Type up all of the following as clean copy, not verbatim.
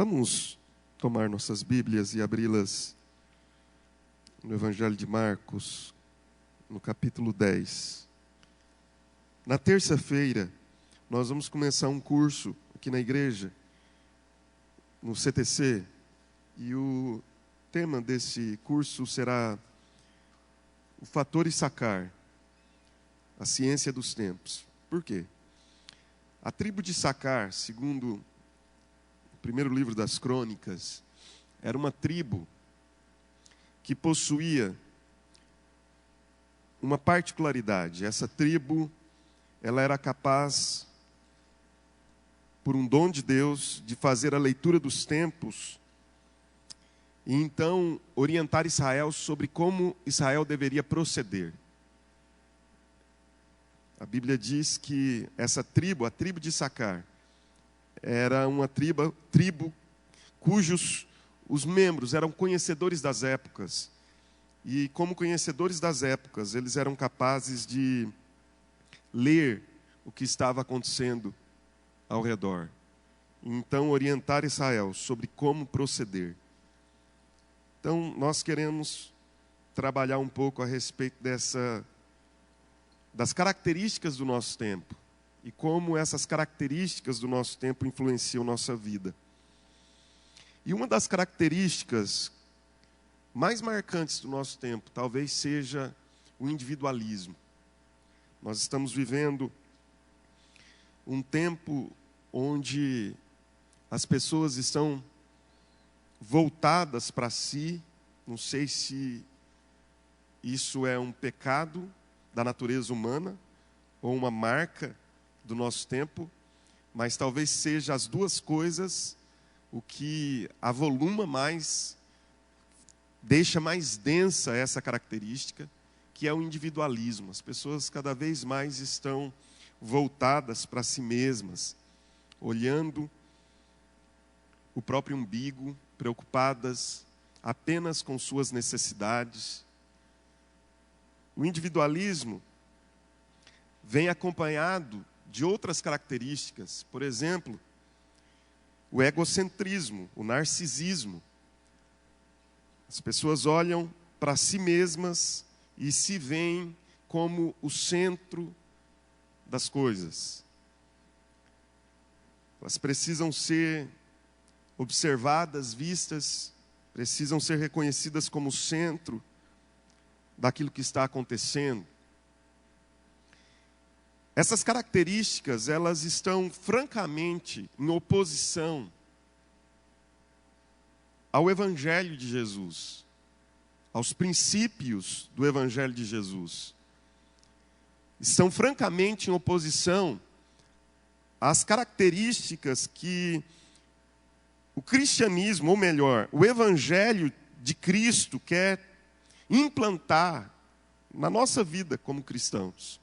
Vamos tomar nossas Bíblias e abri-las no Evangelho de Marcos, no capítulo 10. Na terça-feira, nós vamos começar um curso aqui na igreja, no CTC, e o tema desse curso será o fator Issacar, a ciência dos tempos. Por quê? A tribo de Issacar, segundo o primeiro livro das Crônicas, era uma tribo que possuía uma particularidade. Essa tribo, ela era capaz, por um dom de Deus, de fazer a leitura dos tempos e então orientar Israel sobre como Israel deveria proceder. A Bíblia diz que essa tribo, a tribo de Issacar, era uma tribo cujos os membros eram conhecedores das épocas. E como conhecedores das épocas, eles eram capazes de ler o que estava acontecendo ao redor. Então, orientar Israel sobre como proceder. Então, nós queremos trabalhar um pouco a respeito das características do nosso tempo e como essas características do nosso tempo influenciam nossa vida. E uma das características mais marcantes do nosso tempo talvez seja o individualismo. Nós estamos vivendo um tempo onde as pessoas estão voltadas para si. Não sei se isso é um pecado da natureza humana ou uma marca do nosso tempo, mas talvez seja as duas coisas o que avoluma mais, deixa mais densa essa característica, que é o individualismo. As pessoas cada vez mais estão voltadas para si mesmas, olhando o próprio umbigo, preocupadas apenas com suas necessidades. O individualismo vem acompanhado de outras características, por exemplo, o egocentrismo, o narcisismo. As pessoas olham para si mesmas e se veem como o centro das coisas. Elas precisam ser observadas, vistas, precisam ser reconhecidas como o centro daquilo que está acontecendo. Essas características, elas estão francamente em oposição ao Evangelho de Jesus, aos princípios do Evangelho de Jesus. Estão francamente em oposição às características que o cristianismo, ou melhor, o Evangelho de Cristo quer implantar na nossa vida como cristãos.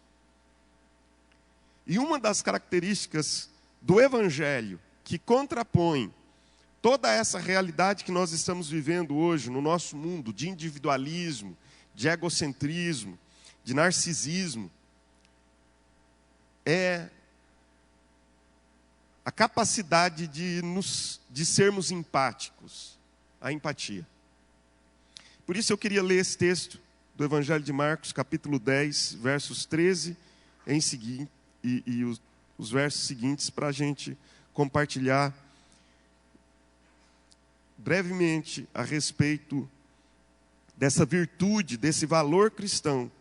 E uma das características do Evangelho que contrapõe toda essa realidade que nós estamos vivendo hoje no nosso mundo, de individualismo, de egocentrismo, de narcisismo, é a capacidade de sermos empáticos, a empatia. Por isso eu queria ler esse texto do Evangelho de Marcos, capítulo 10, versos 13 em seguinte, e os versos seguintes, para a gente compartilhar brevemente a respeito dessa virtude, desse valor cristão,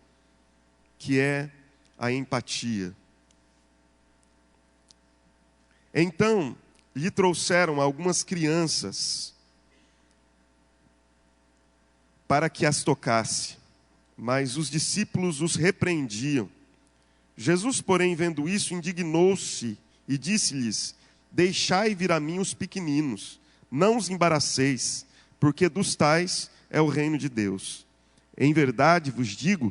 que é a empatia. Então, lhe trouxeram algumas crianças para que as tocasse, mas os discípulos os repreendiam. Jesus, porém, vendo isso, indignou-se e disse-lhes: deixai vir a mim os pequeninos, não os embaraceis, porque dos tais é o reino de Deus. Em verdade vos digo,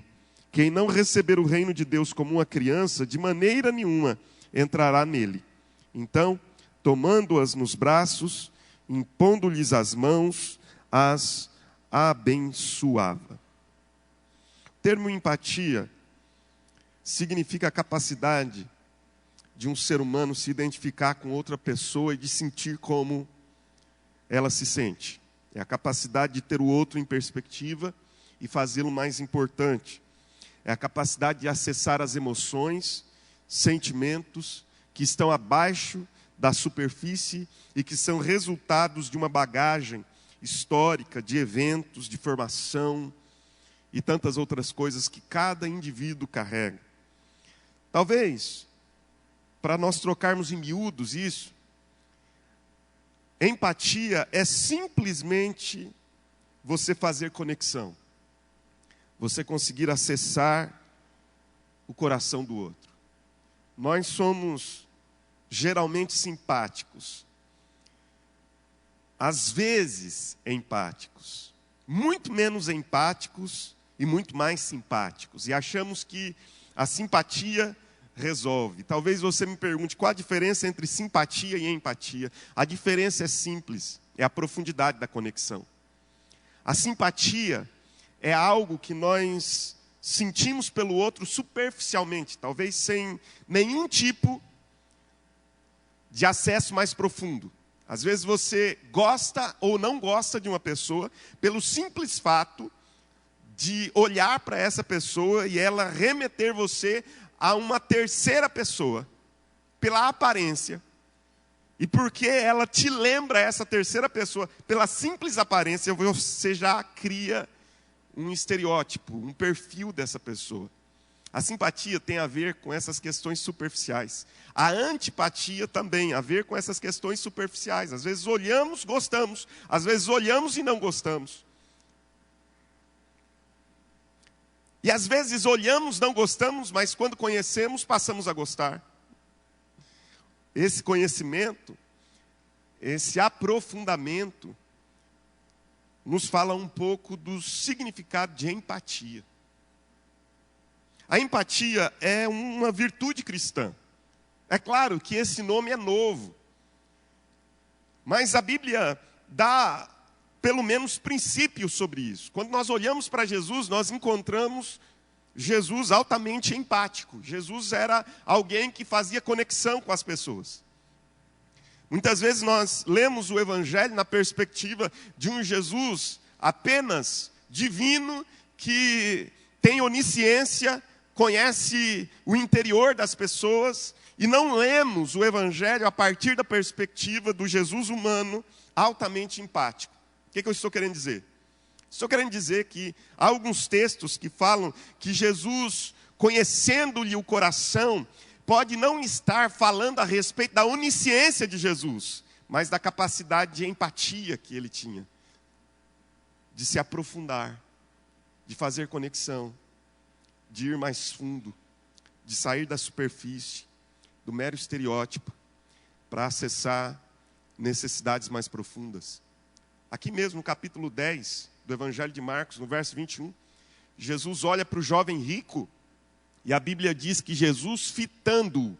quem não receber o reino de Deus como uma criança, de maneira nenhuma entrará nele. Então, tomando-as nos braços, impondo-lhes as mãos, as abençoava. O termo empatia significa a capacidade de um ser humano se identificar com outra pessoa e de sentir como ela se sente. É a capacidade de ter o outro em perspectiva e fazê-lo mais importante. É a capacidade de acessar as emoções, sentimentos que estão abaixo da superfície e que são resultados de uma bagagem histórica, de eventos, de formação e tantas outras coisas que cada indivíduo carrega. Talvez, para nós trocarmos em miúdos isso, empatia é simplesmente você fazer conexão. Você conseguir acessar o coração do outro. Nós somos geralmente simpáticos. Às vezes empáticos. Muito menos empáticos e muito mais simpáticos. E achamos que a simpatia resolve. Talvez você me pergunte qual a diferença entre simpatia e empatia. A diferença é simples, é a profundidade da conexão. A simpatia é algo que nós sentimos pelo outro superficialmente, talvez sem nenhum tipo de acesso mais profundo. Às vezes você gosta ou não gosta de uma pessoa pelo simples fato de olhar para essa pessoa e ela remeter você a uma terceira pessoa, pela aparência. E porque ela te lembra essa terceira pessoa, pela simples aparência, você já cria um estereótipo, um perfil dessa pessoa. A simpatia tem a ver com essas questões superficiais. A antipatia também a ver com essas questões superficiais. Às vezes olhamos, gostamos. Às vezes olhamos e não gostamos. E às vezes olhamos, não gostamos, mas quando conhecemos, passamos a gostar. Esse conhecimento, esse aprofundamento, nos fala um pouco do significado de empatia. A empatia é uma virtude cristã. É claro que esse nome é novo. Mas a Bíblia dá pelo menos princípios sobre isso. Quando nós olhamos para Jesus, nós encontramos Jesus altamente empático. Jesus era alguém que fazia conexão com as pessoas. Muitas vezes nós lemos o Evangelho na perspectiva de um Jesus apenas divino, que tem onisciência, conhece o interior das pessoas, e não lemos o Evangelho a partir da perspectiva do Jesus humano altamente empático. O que eu estou querendo dizer? Estou querendo dizer que há alguns textos que falam que Jesus, conhecendo-lhe o coração, pode não estar falando a respeito da onisciência de Jesus, mas da capacidade de empatia que ele tinha, de se aprofundar, de fazer conexão, de ir mais fundo, de sair da superfície, do mero estereótipo, para acessar necessidades mais profundas. Aqui mesmo no capítulo 10 do Evangelho de Marcos, no verso 21, Jesus olha para o jovem rico, e a Bíblia diz que Jesus, fitando-o,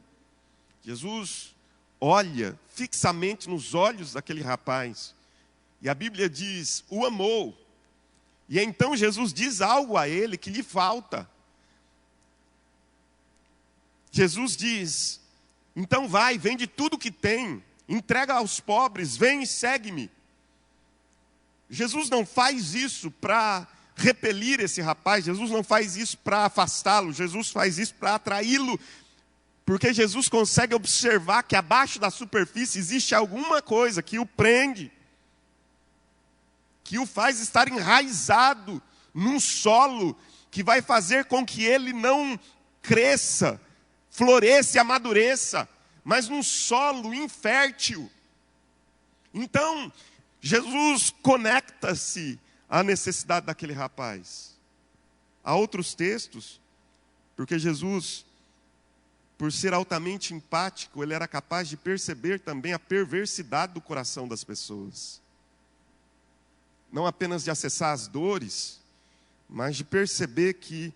Jesus olha fixamente nos olhos daquele rapaz, e a Bíblia diz, o amou. E então Jesus diz algo a ele que lhe falta. Jesus diz, então vai, vende tudo que tem, entrega aos pobres, vem e segue-me. Jesus não faz isso para repelir esse rapaz, Jesus não faz isso para afastá-lo, Jesus faz isso para atraí-lo, porque Jesus consegue observar que abaixo da superfície existe alguma coisa que o prende, que o faz estar enraizado num solo que vai fazer com que ele não cresça, floresça e amadureça, mas num solo infértil. Então, Jesus conecta-se à necessidade daquele rapaz. Há outros textos, porque Jesus, por ser altamente empático, ele era capaz de perceber também a perversidade do coração das pessoas. Não apenas de acessar as dores, mas de perceber que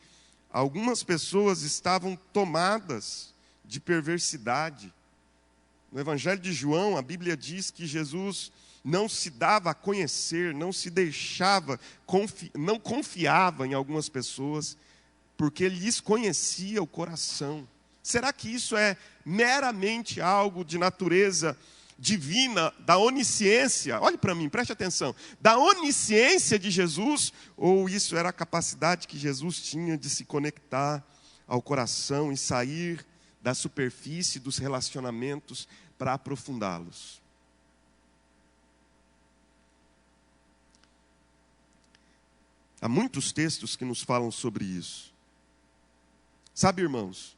algumas pessoas estavam tomadas de perversidade. No Evangelho de João, a Bíblia diz que Jesus não se dava a conhecer, não se deixava, não confiava em algumas pessoas, porque ele lhes conhecia o coração. Será que isso é meramente algo de natureza divina, da onisciência, olhe para mim, preste atenção, da onisciência de Jesus, ou isso era a capacidade que Jesus tinha de se conectar ao coração e sair da superfície dos relacionamentos para aprofundá-los. Há muitos textos que nos falam sobre isso. Sabe, irmãos,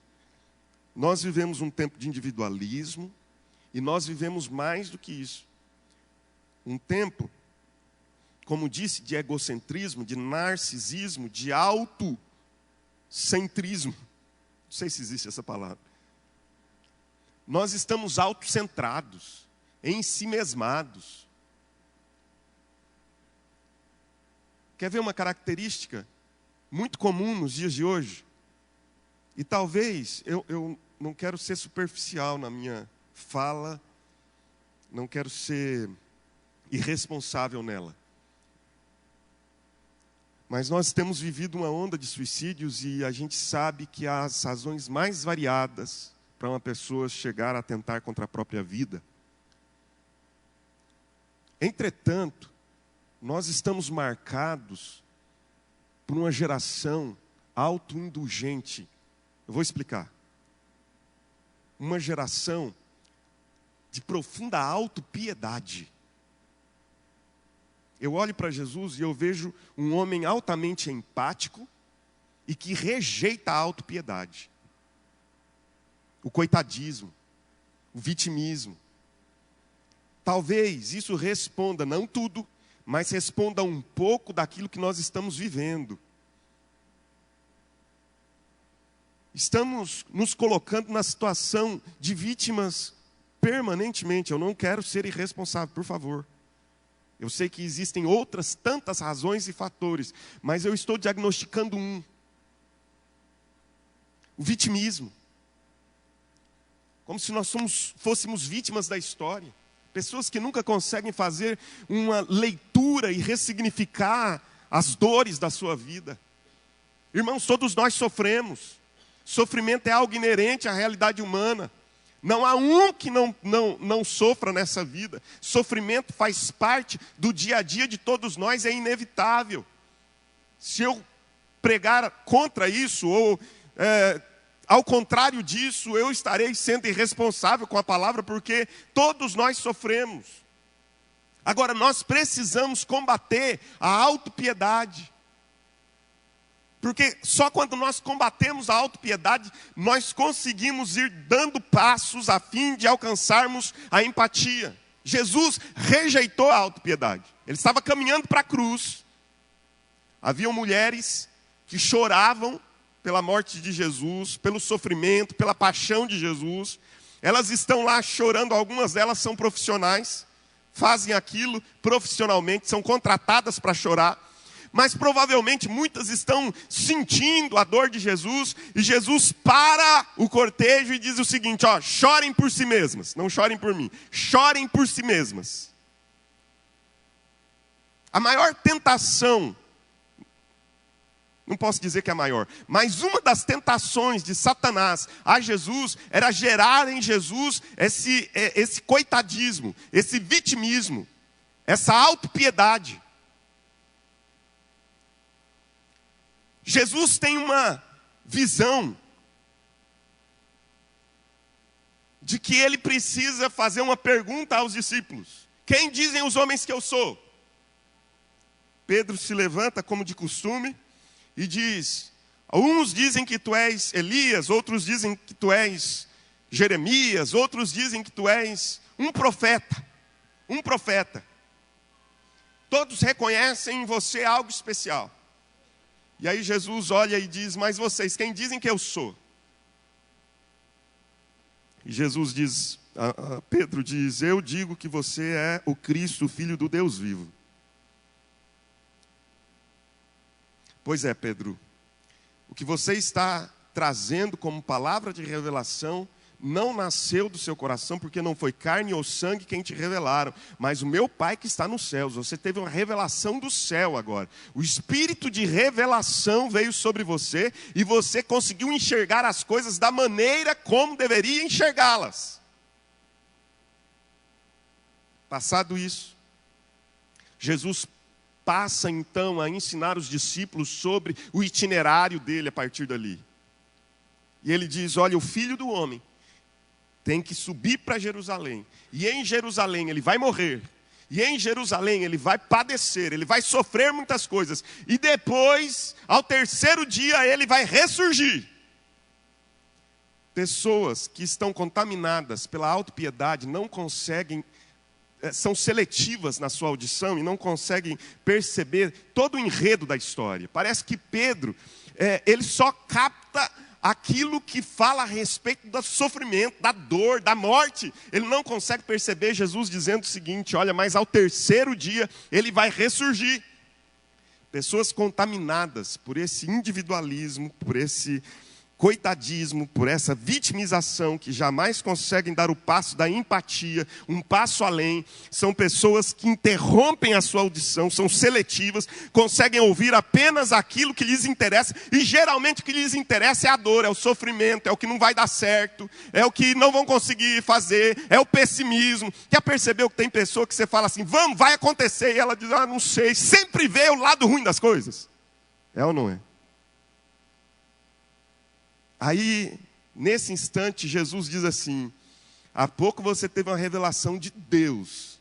nós vivemos um tempo de individualismo e nós vivemos mais do que isso. Um tempo, como disse, de egocentrismo, de narcisismo, de autocentrismo. Não sei se existe essa palavra. Nós estamos autocentrados, ensimesmados. Quer ver uma característica muito comum nos dias de hoje? E talvez, eu não quero ser superficial na minha fala, não quero ser irresponsável nela. Mas nós temos vivido uma onda de suicídios e a gente sabe que há as razões mais variadas para uma pessoa chegar a atentar contra a própria vida. Entretanto, nós estamos marcados por uma geração autoindulgente. Eu vou explicar. Uma geração de profunda autopiedade. Eu olho para Jesus e eu vejo um homem altamente empático e que rejeita a autopiedade. O coitadismo, o vitimismo. Talvez isso responda, não tudo, mas responda um pouco daquilo que nós estamos vivendo. Estamos nos colocando na situação de vítimas permanentemente. Eu não quero ser irresponsável, por favor. Eu sei que existem outras tantas razões e fatores, mas eu estou diagnosticando um. O vitimismo. Como se nós fôssemos vítimas da história. Pessoas que nunca conseguem fazer uma leitura e ressignificar as dores da sua vida. Irmãos, todos nós sofremos. Sofrimento é algo inerente à realidade humana. Não há um que não sofra nessa vida. Sofrimento faz parte do dia a dia de todos nós, é inevitável. Se eu pregar contra isso, ou ao contrário disso, eu estarei sendo irresponsável com a palavra, porque todos nós sofremos. Agora, nós precisamos combater a autopiedade. Porque só quando nós combatemos a autopiedade, nós conseguimos ir dando passos a fim de alcançarmos a empatia. Jesus rejeitou a autopiedade. Ele estava caminhando para a cruz. Haviam mulheres que choravam pela morte de Jesus, pelo sofrimento, pela paixão de Jesus. Elas estão lá chorando, algumas delas são profissionais, fazem aquilo profissionalmente, são contratadas para chorar. Mas provavelmente muitas estão sentindo a dor de Jesus, e Jesus para o cortejo e diz o seguinte, chorem por si mesmas, não chorem por mim, chorem por si mesmas. A maior tentação, não posso dizer que é a maior, mas uma das tentações de Satanás a Jesus era gerar em Jesus esse coitadismo, esse vitimismo, essa autopiedade. Jesus tem uma visão de que ele precisa fazer uma pergunta aos discípulos. Quem dizem os homens que eu sou? Pedro se levanta, como de costume, e diz, uns dizem que tu és Elias, outros dizem que tu és Jeremias, outros dizem que tu és um profeta. Um profeta. Todos reconhecem em você algo especial. E aí Jesus olha e diz, mas vocês, quem dizem que eu sou? E Jesus diz, Pedro diz, eu digo que você é o Cristo, o Filho do Deus vivo. Pois é, Pedro, o que você está trazendo como palavra de revelação não nasceu do seu coração, porque não foi carne ou sangue quem te revelaram, mas o meu Pai que está nos céus. Você teve uma revelação do céu agora. O espírito de revelação veio sobre você e você conseguiu enxergar as coisas da maneira como deveria enxergá-las. Passado isso, Jesus passa então a ensinar os discípulos sobre o itinerário dele a partir dali. E ele diz: olha, o Filho do Homem tem que subir para Jerusalém. E em Jerusalém ele vai morrer. E em Jerusalém ele vai padecer, ele vai sofrer muitas coisas. E depois, ao terceiro dia, ele vai ressurgir. Pessoas que estão contaminadas pela autopiedade não conseguem, são seletivas na sua audição e não conseguem perceber todo o enredo da história. Parece que Pedro, ele só capta aquilo que fala a respeito do sofrimento, da dor, da morte. Ele não consegue perceber Jesus dizendo o seguinte: olha, mas ao terceiro dia ele vai ressurgir. Pessoas contaminadas por esse individualismo, por esse coitadismo, por essa vitimização, que jamais conseguem dar o passo da empatia, um passo além. São pessoas que interrompem a sua audição, são seletivas, conseguem ouvir apenas aquilo que lhes interessa, e geralmente o que lhes interessa é a dor, é o sofrimento, é o que não vai dar certo, é o que não vão conseguir fazer, é o pessimismo. Já percebeu que tem pessoa que você fala assim: vamos, vai acontecer, e ela diz: não sei, sempre vê o lado ruim das coisas. É ou não é? Aí, nesse instante, Jesus diz assim: há pouco você teve uma revelação de Deus,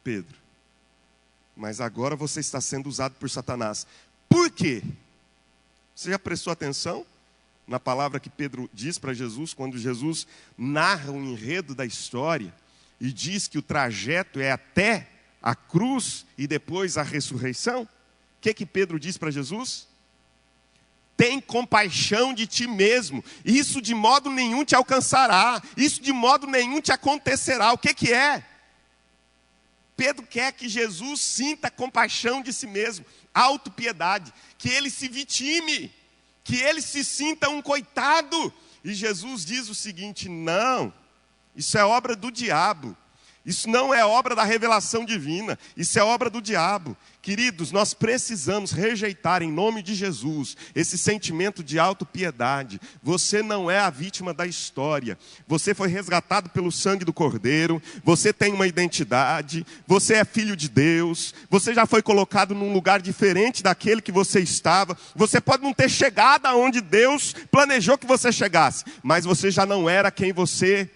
Pedro, mas agora você está sendo usado por Satanás. Por quê? Você já prestou atenção na palavra que Pedro diz para Jesus, quando Jesus narra o enredo da história e diz que o trajeto é até a cruz e depois a ressurreição? O que Pedro diz para Jesus? Tem compaixão de ti mesmo. Isso de modo nenhum te alcançará. Isso de modo nenhum te acontecerá. O que é? Pedro quer que Jesus sinta compaixão de si mesmo, autopiedade, que ele se vitime, que ele se sinta um coitado. E Jesus diz o seguinte: não, isso é obra do diabo. Isso não é obra da revelação divina, isso é obra do diabo. Queridos, nós precisamos rejeitar em nome de Jesus esse sentimento de autopiedade. Você não é a vítima da história. Você foi resgatado pelo sangue do Cordeiro, você tem uma identidade, você é filho de Deus, você já foi colocado num lugar diferente daquele que você estava. Você pode não ter chegado aonde Deus planejou que você chegasse, mas você já não era quem você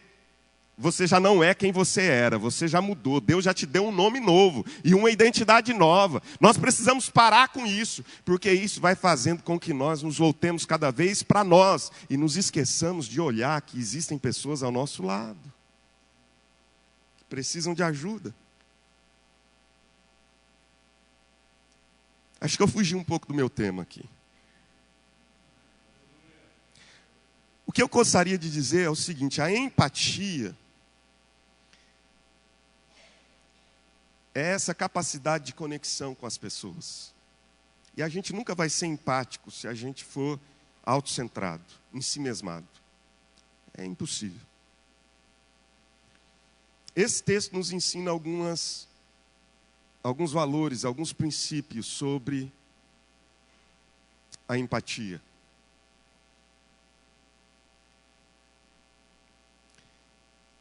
já não é quem você era, você já mudou. Deus já te deu um nome novo e uma identidade nova. Nós precisamos parar com isso, porque isso vai fazendo com que nós nos voltemos cada vez para nós e nos esqueçamos de olhar que existem pessoas ao nosso lado que precisam de ajuda. Acho que eu fugi um pouco do meu tema aqui. O que eu gostaria de dizer é o seguinte: a empatia é essa capacidade de conexão com as pessoas. E a gente nunca vai ser empático se a gente for autocentrado, ensimesmado. É impossível. Esse texto nos ensina alguns valores, alguns princípios sobre a empatia.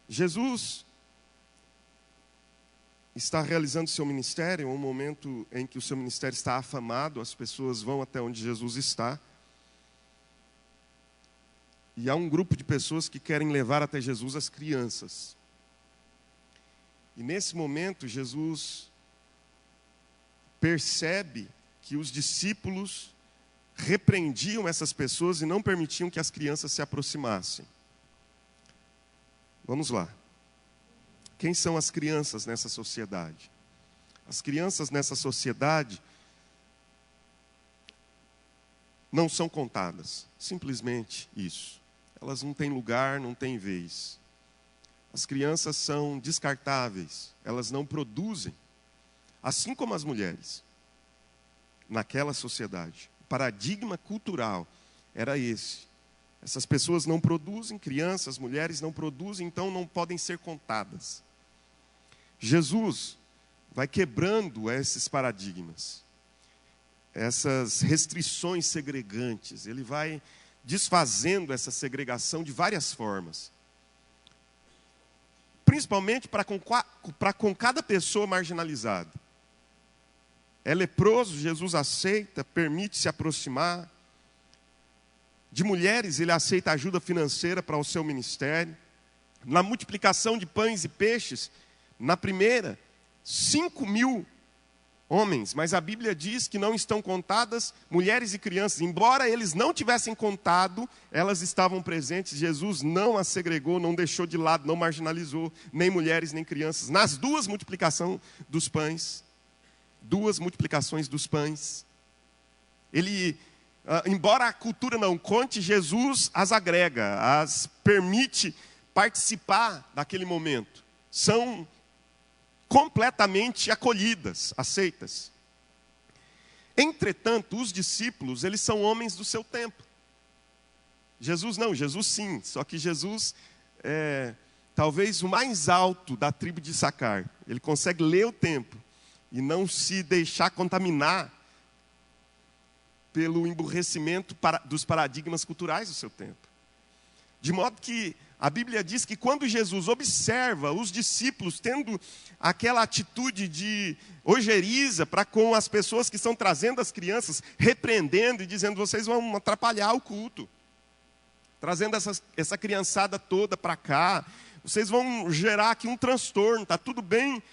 Jesus está realizando seu ministério, um momento em que o seu ministério está afamado, as pessoas vão até onde Jesus está. E há um grupo de pessoas que querem levar até Jesus as crianças. E nesse momento, Jesus percebe que os discípulos repreendiam essas pessoas e não permitiam que as crianças se aproximassem. Vamos lá. Quem são as crianças nessa sociedade? As crianças nessa sociedade não são contadas. Simplesmente isso. Elas não têm lugar, não têm vez. As crianças são descartáveis. Elas não produzem. Assim como as mulheres. Naquela sociedade. O paradigma cultural era esse. Essas pessoas não produzem, crianças, mulheres não produzem, então não podem ser contadas. Jesus vai quebrando esses paradigmas, essas restrições segregantes. Ele vai desfazendo essa segregação de várias formas. principalmente para com cada pessoa marginalizada. É leproso, Jesus aceita, permite se aproximar. De mulheres, ele aceita ajuda financeira para o seu ministério. Na multiplicação de pães e peixes, na primeira, 5.000 homens, mas a Bíblia diz que não estão contadas mulheres e crianças. Embora eles não tivessem contado, elas estavam presentes. Jesus não as segregou, não deixou de lado, não marginalizou, nem mulheres nem crianças. Nas duas multiplicações dos pães, ele, embora a cultura não conte, Jesus as agrega, as permite participar daquele momento. São completamente acolhidas, aceitas. Entretanto, os discípulos, eles são homens do seu tempo. Jesus não, Jesus sim, só que Jesus é talvez o mais alto da tribo de Issacar. Ele consegue ler o tempo e não se deixar contaminar pelo emburrecimento dos paradigmas culturais do seu tempo. De modo que a Bíblia diz que quando Jesus observa os discípulos tendo aquela atitude de ojeriza para com as pessoas que estão trazendo as crianças, repreendendo e dizendo, vocês vão atrapalhar o culto, trazendo essa criançada toda para cá, vocês vão gerar aqui um transtorno, está tudo bem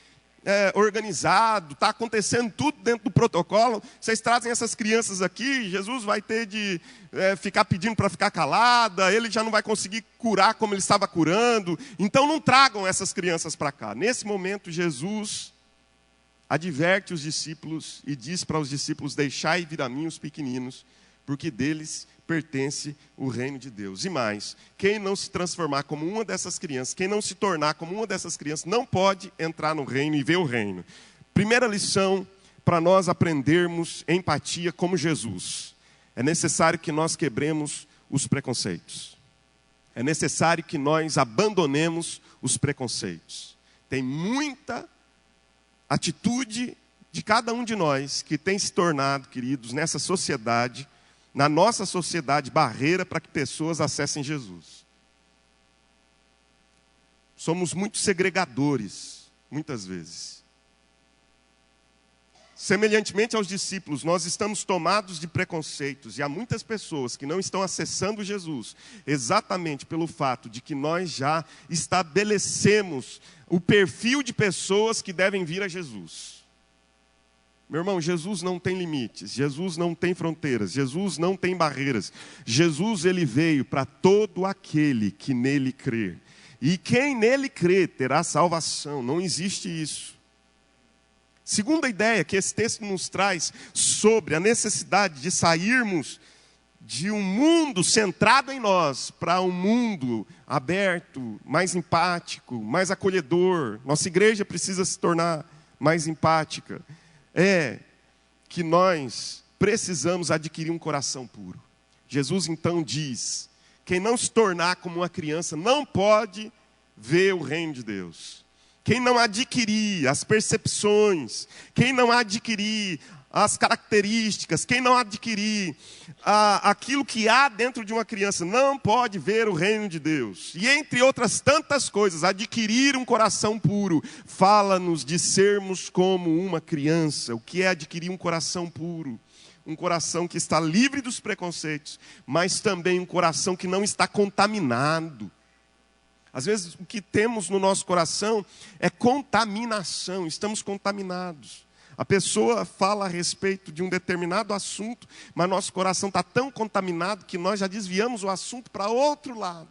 organizado, está acontecendo tudo dentro do protocolo, vocês trazem essas crianças aqui, Jesus vai ter de ficar pedindo para ficar calada, ele já não vai conseguir curar como ele estava curando, então não tragam essas crianças para cá. Nesse momento, Jesus adverte os discípulos e diz para os discípulos, deixai vir a mim os pequeninos, porque deles pertence o reino de Deus. E mais, quem não se transformar como uma dessas crianças, quem não se tornar como uma dessas crianças, não pode entrar no reino e ver o reino. Primeira lição para nós aprendermos empatia como Jesus. É necessário que nós quebremos os preconceitos. É necessário que nós abandonemos os preconceitos. Tem muita atitude de cada um de nós que tem se tornado, queridos, nessa sociedade, na nossa sociedade, barreira para que pessoas acessem Jesus. Somos muito segregadores, muitas vezes. Semelhantemente aos discípulos, nós estamos tomados de preconceitos, e há muitas pessoas que não estão acessando Jesus, exatamente pelo fato de que nós já estabelecemos o perfil de pessoas que devem vir a Jesus. Meu irmão, Jesus não tem limites, Jesus não tem fronteiras, Jesus não tem barreiras. Jesus, ele veio para todo aquele que nele crê. E quem nele crê terá salvação, não existe isso. Segunda ideia que esse texto nos traz sobre a necessidade de sairmos de um mundo centrado em nós para um mundo aberto, mais empático, mais acolhedor. Nossa igreja precisa se tornar mais empática. É que nós precisamos adquirir um coração puro. Jesus então diz, quem não se tornar como uma criança não pode ver o reino de Deus. Quem não adquirir as percepções, quem não adquirir as características, quem não adquirir aquilo que há dentro de uma criança, não pode ver o reino de Deus. E entre outras tantas coisas, adquirir um coração puro, fala-nos de sermos como uma criança. O que é adquirir um coração puro? Um coração que está livre dos preconceitos, mas também um coração que não está contaminado. Às vezes o que temos no nosso coração é contaminação, estamos contaminados. A pessoa fala a respeito de um determinado assunto, mas nosso coração está tão contaminado que nós já desviamos o assunto para outro lado.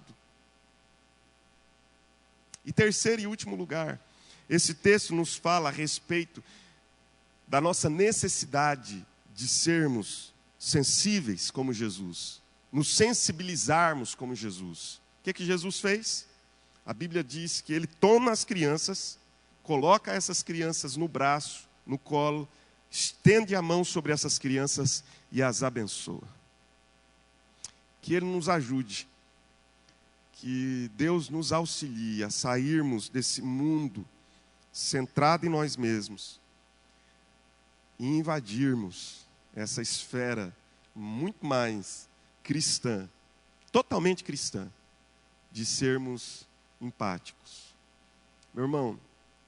E terceiro e último lugar, esse texto nos fala a respeito da nossa necessidade de sermos sensíveis como Jesus, nos sensibilizarmos como Jesus. O que Jesus fez? A Bíblia diz que ele toma as crianças, coloca essas crianças no braço, no colo, estende a mão sobre essas crianças e as abençoa. Que ele nos ajude, que Deus nos auxilie a sairmos desse mundo centrado em nós mesmos e invadirmos essa esfera muito mais cristã, totalmente cristã, de sermos empáticos. Meu irmão,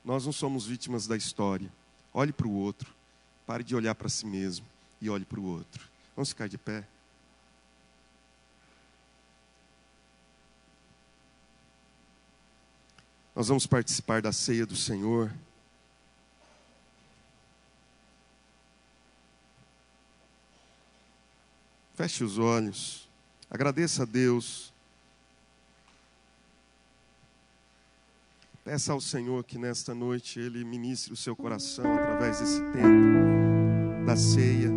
nós não somos vítimas da história. Olhe para o outro. Pare de olhar para si mesmo e olhe para o outro. Vamos ficar de pé? Nós vamos participar da ceia do Senhor. Feche os olhos. Agradeça a Deus. Peça ao Senhor que nesta noite Ele ministre o seu coração através desse tempo da ceia.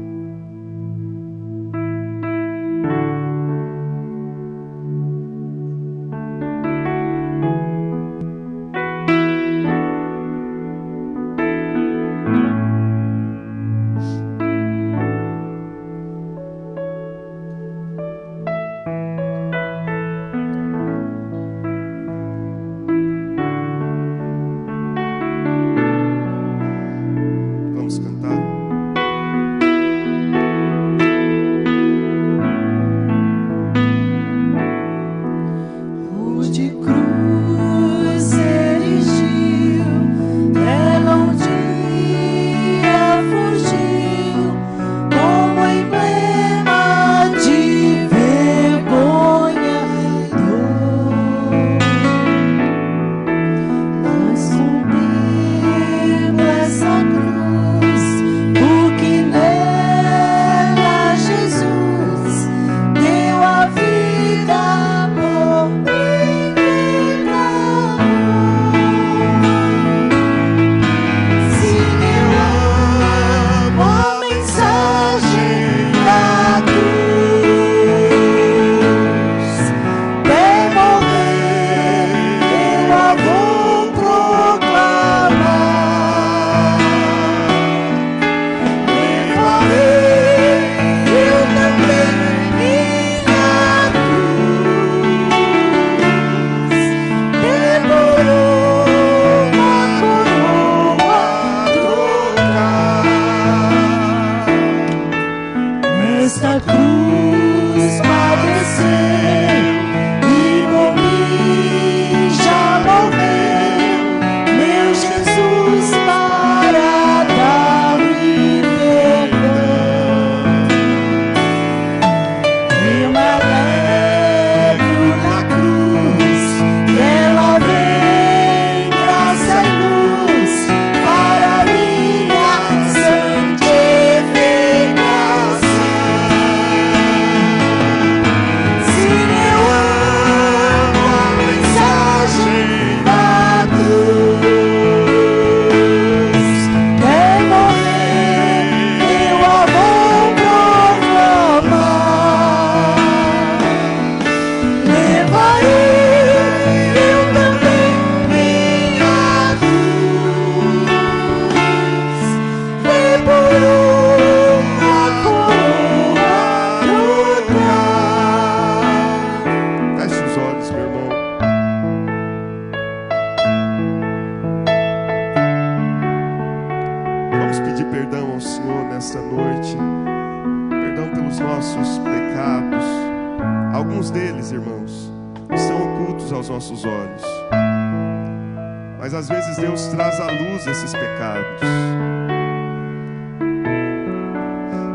Mas às vezes Deus traz à luz esses pecados.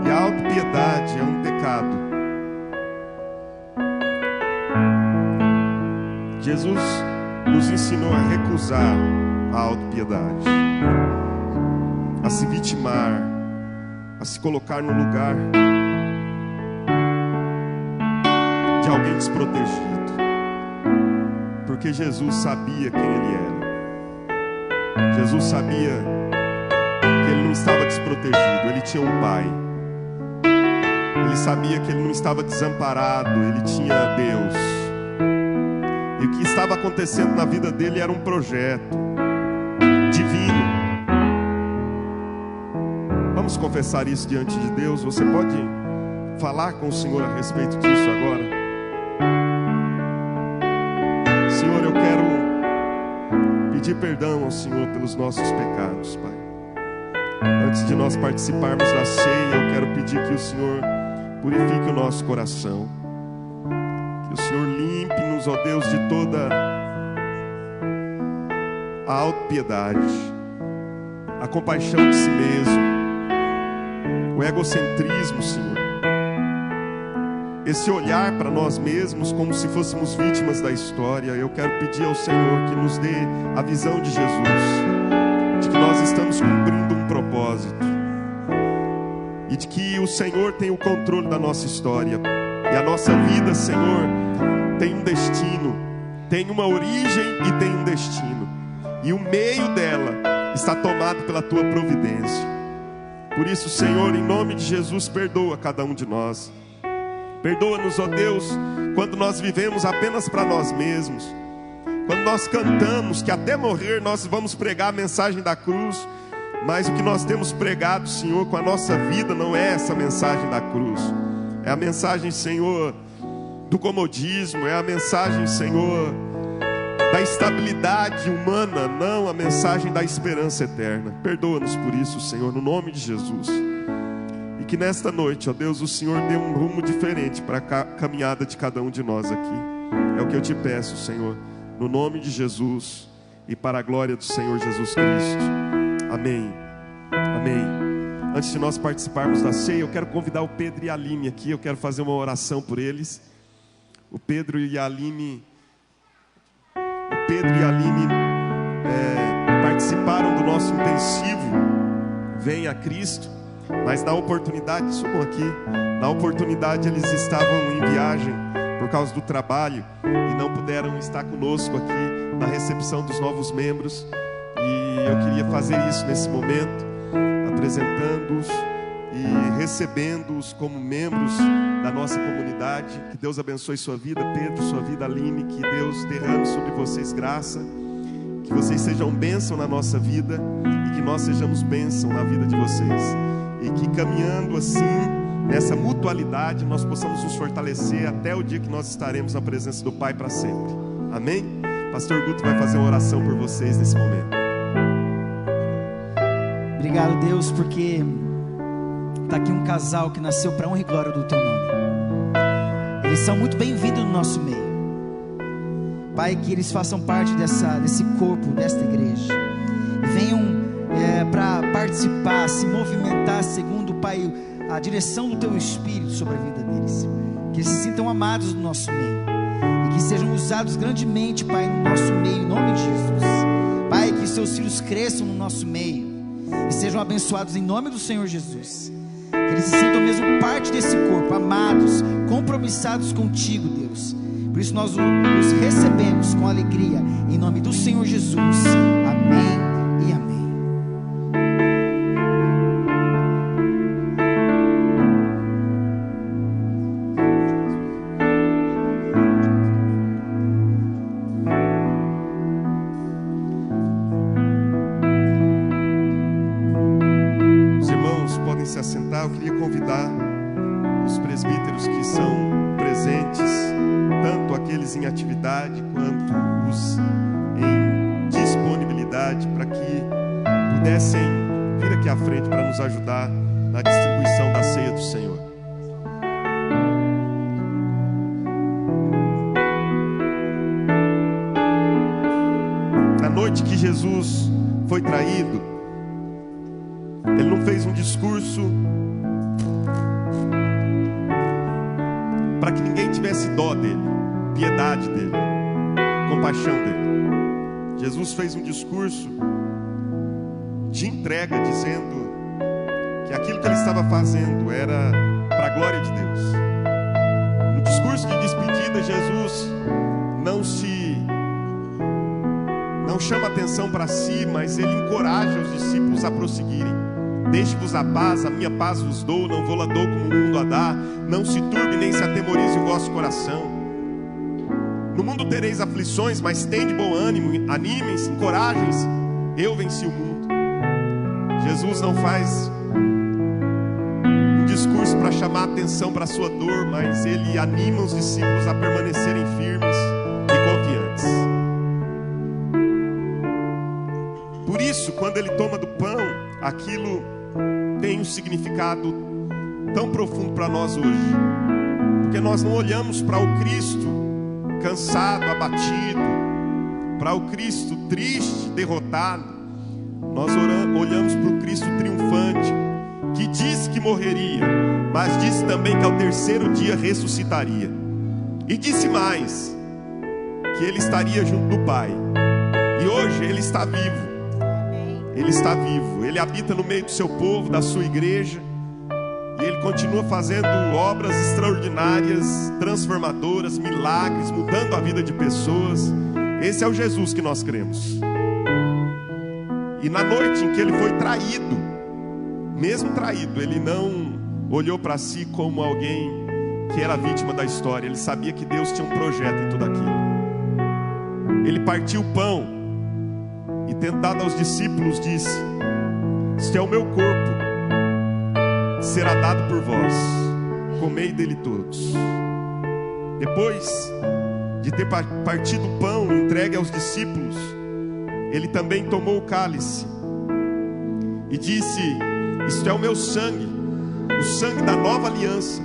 E a autopiedade é um pecado. Jesus nos ensinou a recusar a autopiedade, a se vitimar, a se colocar no lugar de alguém desprotegido. Porque Jesus sabia quem Ele era. Jesus sabia que Ele não estava desprotegido, Ele tinha um Pai. Ele sabia que Ele não estava desamparado, Ele tinha Deus. E o que estava acontecendo na vida dele era um projeto divino. Vamos confessar isso diante de Deus. Você pode falar com o Senhor a respeito disso agora? Senhor, eu quero pedir perdão ao Senhor pelos nossos pecados, Pai. Antes de nós participarmos da ceia, eu quero pedir que o Senhor purifique o nosso coração. Que o Senhor limpe-nos, ó Deus, de toda a autopiedade, a compaixão de si mesmo, o egocentrismo, Senhor. Esse olhar para nós mesmos como se fôssemos vítimas da história. Eu quero pedir ao Senhor que nos dê a visão de Jesus, de que nós estamos cumprindo um propósito e de que o Senhor tem o controle da nossa história. E a nossa vida, Senhor, tem um destino, tem uma origem e tem um destino. E o meio dela está tomado pela Tua providência. Por isso, Senhor, em nome de Jesus, perdoa cada um de nós. Perdoa-nos, ó Deus, quando nós vivemos apenas para nós mesmos. Quando nós cantamos que até morrer nós vamos pregar a mensagem da cruz, mas o que nós temos pregado, Senhor, com a nossa vida não é essa mensagem da cruz. É a mensagem, Senhor, do comodismo, é a mensagem, Senhor, da estabilidade humana, não a mensagem da esperança eterna. Perdoa-nos por isso, Senhor, no nome de Jesus. E que nesta noite, ó Deus, o Senhor dê um rumo diferente para a caminhada de cada um de nós aqui. É o que eu te peço, Senhor, no nome de Jesus e para a glória do Senhor Jesus Cristo. Amém. Amém. Antes de nós participarmos da ceia, eu quero convidar o Pedro e a Aline aqui. Eu quero fazer uma oração por eles. O Pedro e a Aline participaram do nosso intensivo Venha a Cristo, mas na oportunidade, subam aqui, na oportunidade eles estavam em viagem por causa do trabalho e não puderam estar conosco aqui na recepção dos novos membros. E eu queria fazer isso nesse momento, apresentando-os e recebendo-os como membros da nossa comunidade. Que Deus abençoe sua vida, Pedro, sua vida, Aline. Que Deus derrame sobre vocês graça, que vocês sejam bênção na nossa vida e que nós sejamos bênção na vida de vocês. E que caminhando assim, nessa mutualidade, nós possamos nos fortalecer até o dia que nós estaremos na presença do Pai para sempre. Amém? Pastor Guto vai fazer uma oração por vocês nesse momento. Obrigado, Deus, porque está aqui um casal que nasceu para honra e glória do Teu nome. Eles são muito bem-vindos no nosso meio, Pai, que eles façam parte desse corpo, desta igreja, e venham para participar, se movimentar segundo, Pai, a direção do Teu Espírito sobre a vida deles. Que eles se sintam amados no nosso meio e que sejam usados grandemente, Pai, no nosso meio, em nome de Jesus. Pai, que seus filhos cresçam no nosso meio e sejam abençoados em nome do Senhor Jesus. Que eles se sintam mesmo parte desse corpo, amados, compromissados contigo, Deus. Por isso nós os recebemos com alegria, em nome do Senhor Jesus. Amém e amém. Os irmãos podem se assentar. Eu queria convidar os presbíteros que são presentes, tanto aqueles em atividade quanto os em disponibilidade, para que pudessem vir aqui à frente para nos ajudar na distribuição da ceia do Senhor. Na noite que Jesus foi traído, Ele não fez um discurso para que ninguém tivesse dó dele, piedade dele, compaixão dele. Jesus fez um discurso de entrega, dizendo que aquilo que ele estava fazendo era para a glória de Deus. No discurso de despedida, Jesus não chama atenção para si, mas ele encoraja os discípulos a prosseguirem. Deixe-vos a paz, a minha paz vos dou, não vou-la dou como o mundo a dá. Não se turbe nem se atemorize o vosso coração. No mundo tereis aflições, mas tende bom ânimo, animem-se, encorajem-se, eu venci o mundo. Jesus não faz um discurso para chamar atenção para a sua dor, mas ele anima os discípulos a permanecerem firmes e confiantes. Por isso, quando ele toma do pão, aquilo tem um significado tão profundo para nós hoje, porque nós não olhamos para o Cristo cansado, abatido, para o Cristo triste, derrotado, nós olhamos para o Cristo triunfante, que disse que morreria, mas disse também que ao terceiro dia ressuscitaria. E disse mais, que Ele estaria junto do Pai. E hoje Ele está vivo. Ele está vivo. Ele habita no meio do seu povo, da sua igreja. E Ele continua fazendo obras extraordinárias, transformadoras, milagres, mudando a vida de pessoas. Esse é o Jesus que nós cremos. E na noite em que Ele foi traído, mesmo traído, Ele não olhou para si como alguém que era vítima da história. Ele sabia que Deus tinha um projeto em tudo aquilo. Ele partiu o pão e, tendo dado aos discípulos, disse: este é o meu corpo, será dado por vós, comei dele todos. Depois de ter partido o pão entregue aos discípulos, Ele também tomou o cálice e disse: isto é o meu sangue, o sangue da nova aliança,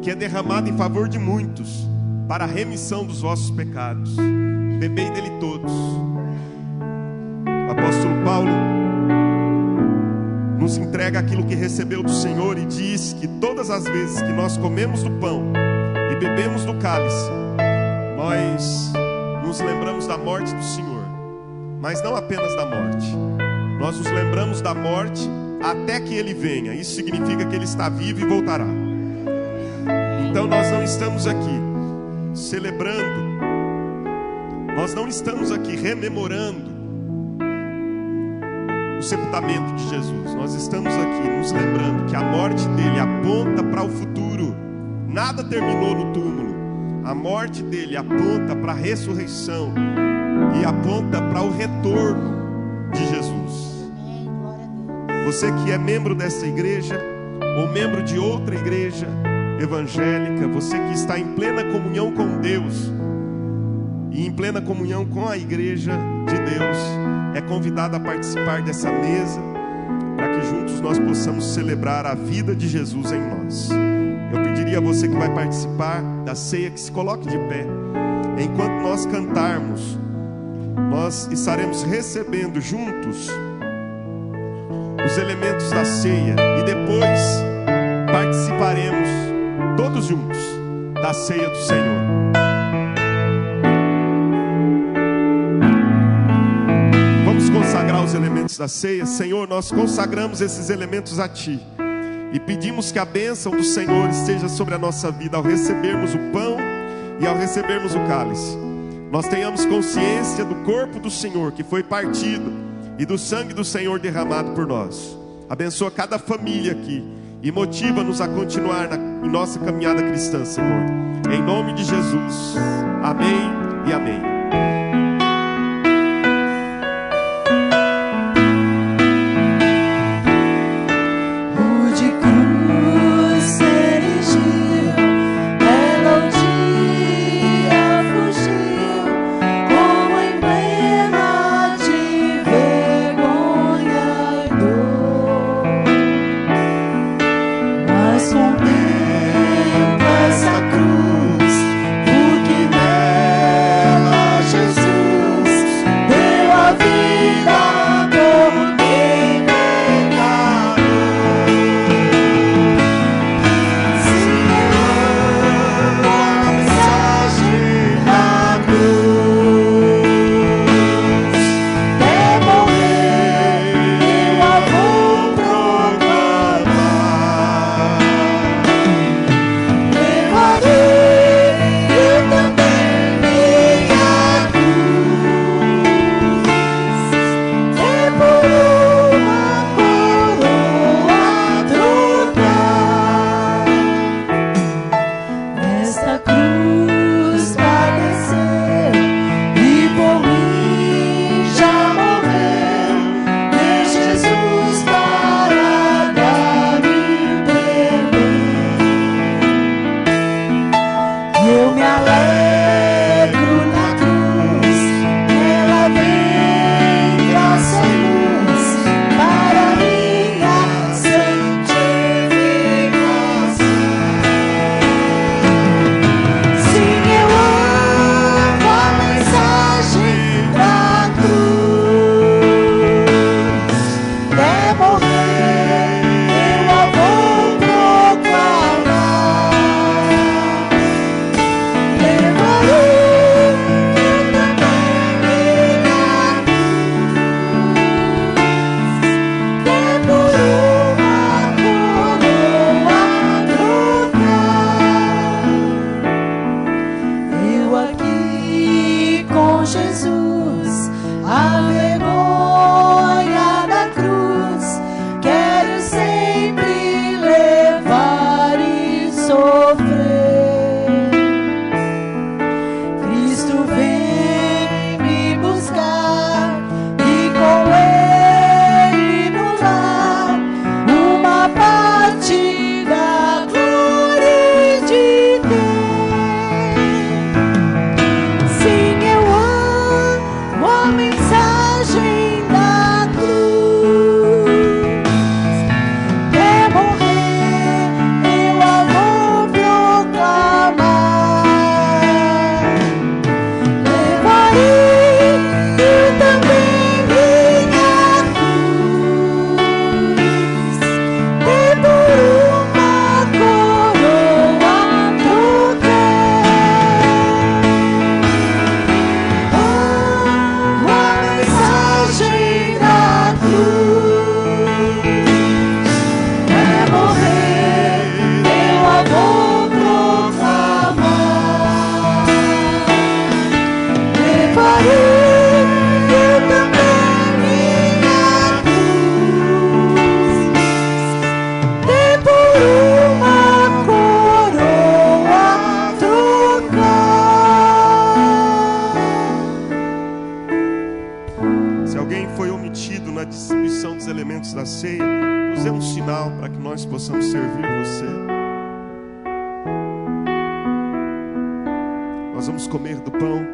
que é derramado em favor de muitos, para a remissão dos vossos pecados. Bebei dele todos. O apóstolo Paulo nos entrega aquilo que recebeu do Senhor e diz que todas as vezes que nós comemos do pão e bebemos do cálice, nós nos lembramos da morte do Senhor. Mas não apenas da morte, nós nos lembramos da morte até que Ele venha. Isso significa que Ele está vivo e voltará. Então nós não estamos aqui celebrando, nós não estamos aqui rememorando o sepultamento de Jesus. Nós estamos aqui nos lembrando que a morte dele aponta para o futuro. Nada terminou no túmulo. A morte dele aponta para a ressurreição e aponta para o retorno de Jesus. Você que é membro dessa igreja ou membro de outra igreja evangélica, você que está em plena comunhão com Deus e em plena comunhão com a igreja de Deus, é convidado a participar dessa mesa, para que juntos nós possamos celebrar a vida de Jesus em nós. Eu pediria a você que vai participar da ceia que se coloque de pé. Enquanto nós cantarmos, nós estaremos recebendo juntos os elementos da ceia e depois participaremos todos juntos da ceia do Senhor. Vamos consagrar os elementos da ceia. Senhor, nós consagramos esses elementos a Ti e pedimos que a bênção do Senhor esteja sobre a nossa vida ao recebermos o pão e ao recebermos o cálice. Nós tenhamos consciência do corpo do Senhor que foi partido e do sangue do Senhor derramado por nós. Abençoa cada família aqui e motiva-nos a continuar em nossa caminhada cristã, Senhor. Em nome de Jesus. Amém e amém. Essa cruz, porque nela Jesus nos dê um sinal para que nós possamos servir você. Nós vamos comer do pão.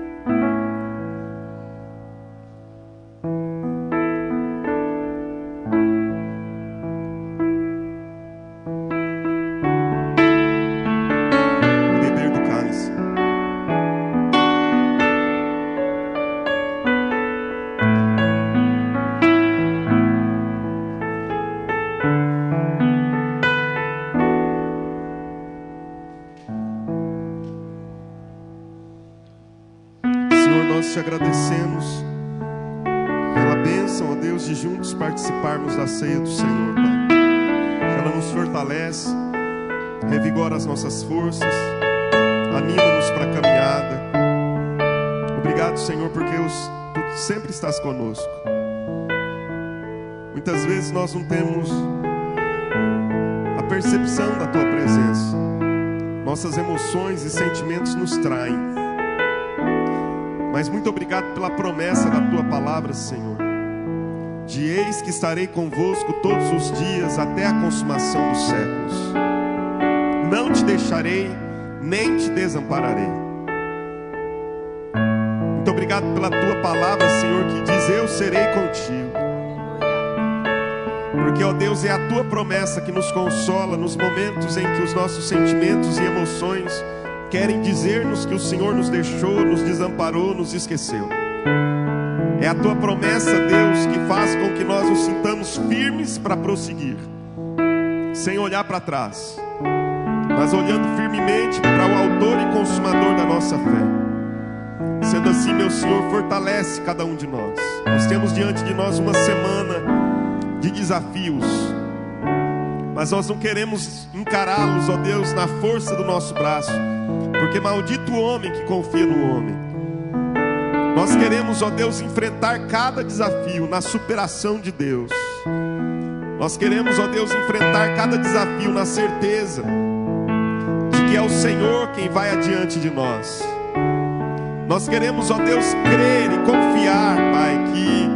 E beber do cálice. Nós te agradecemos pela bênção, ó Deus, de juntos participarmos da ceia do Senhor, Pai. Ela nos fortalece, revigora as nossas forças, anima-nos para a caminhada. Obrigado, Senhor, porque Tu sempre estás conosco. Muitas vezes nós não temos a percepção da Tua presença. Nossas emoções e sentimentos nos traem. Mas muito obrigado pela promessa da Tua palavra, Senhor, de eis que estarei convosco todos os dias até a consumação dos séculos. Não te deixarei, nem te desampararei. Muito obrigado pela Tua palavra, Senhor, que diz: eu serei contigo. Porque, ó Deus, é a Tua promessa que nos consola nos momentos em que os nossos sentimentos e emoções querem dizer-nos que o Senhor nos deixou, nos desamparou, nos esqueceu. É a Tua promessa, Deus, que faz com que nós nos sintamos firmes para prosseguir, sem olhar para trás, mas olhando firmemente para o autor e consumador da nossa fé. Sendo assim, meu Senhor, fortalece cada um de nós. Nós temos diante de nós uma semana de desafios, mas nós não queremos encará-los, ó Deus, na força do nosso braço, porque maldito o homem que confia no homem. Nós queremos, ó Deus, enfrentar cada desafio na superação de Deus. Nós queremos, ó Deus, enfrentar cada desafio na certeza de que é o Senhor quem vai adiante de nós. Nós queremos, ó Deus, crer e confiar, Pai, que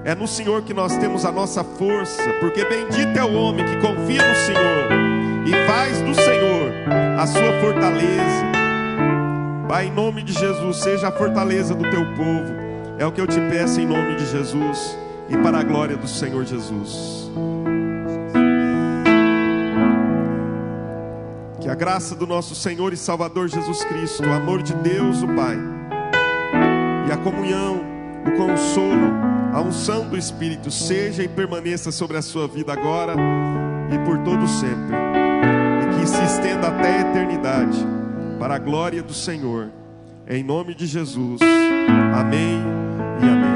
é no Senhor que nós temos a nossa força, porque bendito é o homem que confia no Senhor e faz do Senhor a sua fortaleza. Pai, em nome de Jesus, seja a fortaleza do Teu povo. É o que eu te peço em nome de Jesus e para a glória do Senhor Jesus. Que a graça do nosso Senhor e Salvador Jesus Cristo, o amor de Deus, o Pai, e a comunhão, o consolo, a unção do Espírito seja e permaneça sobre a sua vida agora e por todo sempre, e que se estenda até a eternidade, para a glória do Senhor, em nome de Jesus, amém e amém.